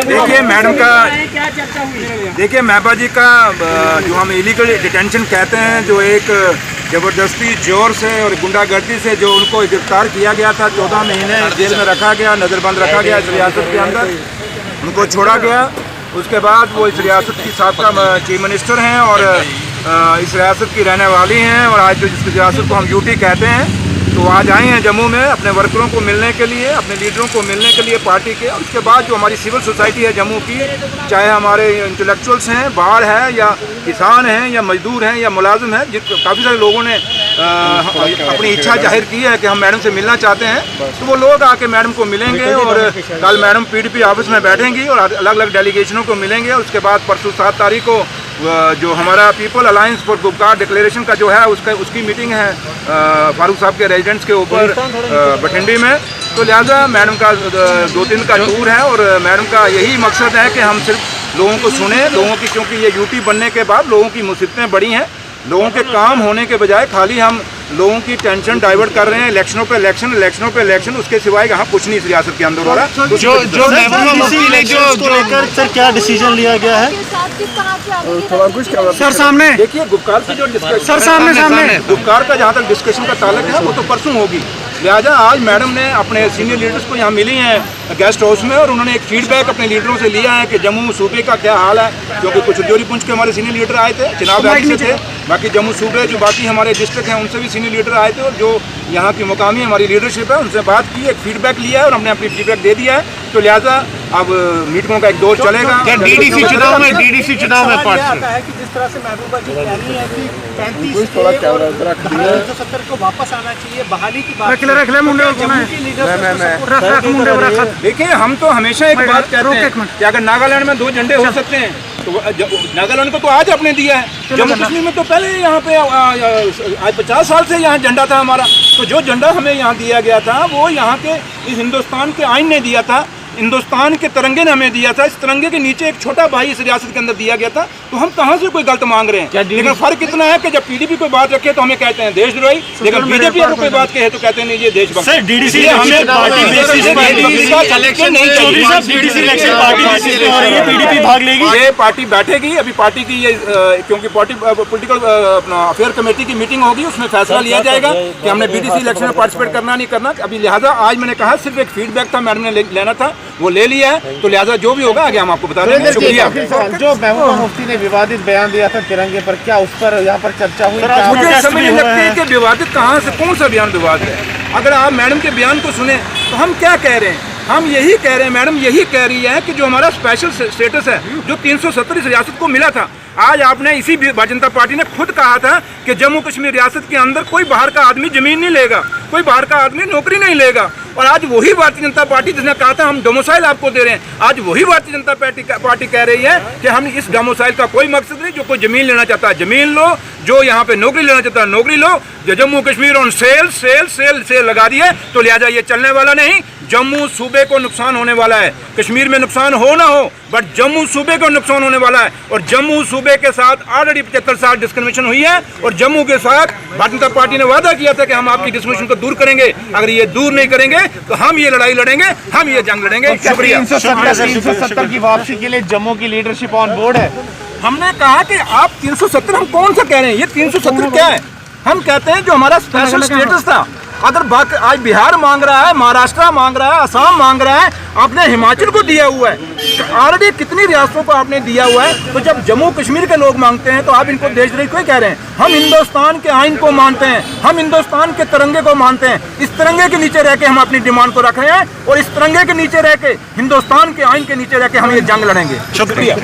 देखिए मैडम का, देखिए महबा जी का जो हम इलीगल डिटेंशन कहते हैं, जो एक ज़बरदस्ती जोर से और गुंडागर्दी से जो उनको गिरफ्तार किया गया था, 14 महीने जेल में रखा गया, नज़रबंद रखा गया इस रियासत के अंदर, उनको छोड़ा गया। उसके बाद वो इस रियासत की साबका चीफ मिनिस्टर हैं और इस रियासत की रहने वाली हैं, और आज जो जिस रियासत को हम यूटी कहते हैं, तो आज आए हैं जम्मू में अपने वर्करों को मिलने के लिए, अपने लीडरों को मिलने के लिए पार्टी के। और उसके बाद जो हमारी सिविल सोसाइटी है जम्मू की, चाहे हमारे इंटेलेक्चुअल्स हैं, बाहर है या किसान हैं या मजदूर हैं या मुलाजिम हैं, काफ़ी सारे लोगों ने अपनी इच्छा जाहिर की है कि हम मैडम से मिलना चाहते हैं, तो वो लोग आके मैडम को मिलेंगे। और कल मैडम PDP ऑफिस में बैठेंगी और अलग अलग डेलीगेशनों को मिलेंगे। उसके बाद परसों 7 तारीख को जो हमारा people alliance for Gupkar declaration का जो है उसकी मीटिंग है फारूक साहब के रेजिडेंट्स के ऊपर बठिंडी में। तो लिहाजा मैडम का 2 दिन का टूर है और मैडम का यही मकसद है कि हम सिर्फ लोगों को सुने, लोगों की, क्योंकि ये यूटी बनने के बाद लोगों की मुसीबतें बड़ी हैं, लोगों के काम होने के बजाय खाली हम लोगों की टेंशन डाइवर्ट कर रहे हैं, इलेक्शनों पे इलेक्शन, इलेक्शनों पे इलेक्शन, उसके सिवाय यहाँ कुछ नहीं इस रियासत के अंदर हो रहा है। जो महबूबा मुफ्ती ने जो लेकर सर क्या डिसीजन लिया गया है, थोड़ा कुछ सर सामने देखिए गुपकार की जो डिस्कशन, सर सामने गुपकार का जहाँ तक डिस्कशन का ताल्लुक है वो तो परसों होगी। लिहाजा आज मैडम ने अपने सीनियर लीडर्स को यहाँ मिली हैं गेस्ट हाउस में, और उन्होंने एक फीडबैक अपने लीडरों से लिया है कि जम्मू सूबे का क्या हाल है, क्योंकि कुछ जोरी पुंछ के हमारे सीनियर लीडर आए थे, चुनाव वैली से थे, बाकी जम्मू सूबे जो बाकी हमारे डिस्ट्रिक्ट हैं उनसे भी सीनियर लीडर आए थे, और जो यहाँ की मुकामी हमारी लीडरशिप है उनसे बात की, एक फीडबैक लिया है और हमने अपनी फीडबैक दे दिया है। तो लिहाजा अब मीटिंगों का एक दौर चलेगा। डीडीसी चुनाव में पार्ट है कि जिस तरह से महबूबा जी कह रही है कि 35 और 370 को वापस आना चाहिए, बहाली की बात, देखिए हम तो हमेशा एक बात कहते हैं कि अगर नागालैंड में 2 झंडे हो सकते हैं तो नागालैंड को तो आज आपने दिया है, जम्मू कश्मीर में तो पहले यहाँ पे आज 50 साल से यहाँ झंडा था हमारा। तो जो झंडा हमें यहाँ दिया गया था वो यहाँ के इस हिंदुस्तान के आइन ने दिया था, हिंदुस्तान के तिरंगे ने हमें दिया था, इस तिरंगे के नीचे एक छोटा भाई इस रियासत के अंदर दिया गया था। तो हम कहाँ से कोई गलत मांग रहे हैं? लेकिन फर्क इतना है कि जब PDP कोई बात रखे तो हमें कहते हैं देशद्रोही, लेकिन BJP अगर कोई बात कहे तो कहते हैं नहीं ये देशभक्त। सर डीडीसी PDP भाग लेगी, ये पार्टी बैठेगी, अभी पार्टी की ये क्योंकि पार्टी पॉलिटिकल अफेयर कमेटी की मीटिंग होगी, उसमें फैसला लिया जाएगा कि हमने BDC इलेक्शन में पार्टिसिपेट करना नहीं करना। अभी लिहाजा आज मैंने कहा सिर्फ एक फीडबैक था, मैडम ने लेना था, वो ले लिया है, तो लिहाजा जो भी होगा आगे हम आपको बता देंगे। शुक्रिया। जो महबूबा मुफ्ती ने विवादित बयान दिया था तिरंगे पर, क्या उस पर यहाँ पर चर्चा हुई? मुझे समझ नहीं लगती है कि विवादित कहाँ से, कौन सा बयान विवाद है। अगर आप मैडम के बयान को सुने तो हम क्या कह रहे हैं, हम यही कह रहे हैं, मैडम यही कह रही है कि जो हमारा स्पेशल स्टेटस है, जो 370 इस रियासत को मिला था, आज आपने इसी भारतीय जनता पार्टी ने खुद कहा था कि जम्मू कश्मीर रियासत के अंदर कोई बाहर का आदमी जमीन नहीं लेगा, कोई बाहर का आदमी नौकरी नहीं लेगा। और आज वही भारतीय जनता पार्टी जिसने कहा था हम डोमिसाइल आपको दे रहे हैं, आज वही भारतीय जनता पार्टी कह रही है कि हम इस डोमिसाइल का कोई मकसद नहीं, जो कोई जमीन लेना चाहता है जमीन लो, जो यहाँ पे नौकरी लेना चाहता है नौकरी लो। जो जम्मू कश्मीर ऑन सेल लगा दिए, तो लिहाजा ये चलने वाला नहीं। जम्मू सूबे को नुकसान होने वाला है, कश्मीर में नुकसान हो ना हो, बट जम्मू सूबे को नुकसान होने वाला है। और जम्मू सूबे के साथ ऑलरेडी 75 साल डिस्क्रिमिनेशन हुई है, और जम्मू के साथ भारतीय जनता पार्टी ने वादा किया था कि हम आपकी डिस्क्रिमिनेशन को दूर करेंगे। अगर ये दूर नहीं करेंगे तो हम ये लड़ाई लड़ेंगे, हम ये जंग लड़ेंगे। शुक्रिया। 370 की वापसी के लिए जम्मू की लीडरशिप ऑन बोर्ड है। हमने कहा कि आप 370, हम कौन सा कह रहे हैं, ये 370 क्या है? हम कहते हैं जो हमारा स्पेशल स्टेटस था, अगर बाकी आज बिहार मांग रहा है, महाराष्ट्र मांग रहा है, असम मांग रहा है, आपने हिमाचल को दिया हुआ है, ऑलरेडी कितनी रियासतों को आपने दिया हुआ है। तो जब जम्मू कश्मीर के लोग मांगते हैं तो आप इनको देशद्रोही क्यों कह रहे हैं? हम हिंदुस्तान के आइन को मानते हैं, हम हिंदुस्तान के तिरंगे को मानते हैं। इस तिरंगे के नीचे रह के हम अपनी डिमांड को रख रहे हैं, और इस तिरंगे के नीचे रह के, हिंदुस्तान के आइन के नीचे रह के हम ये जंग लड़ेंगे। शुक्रिया।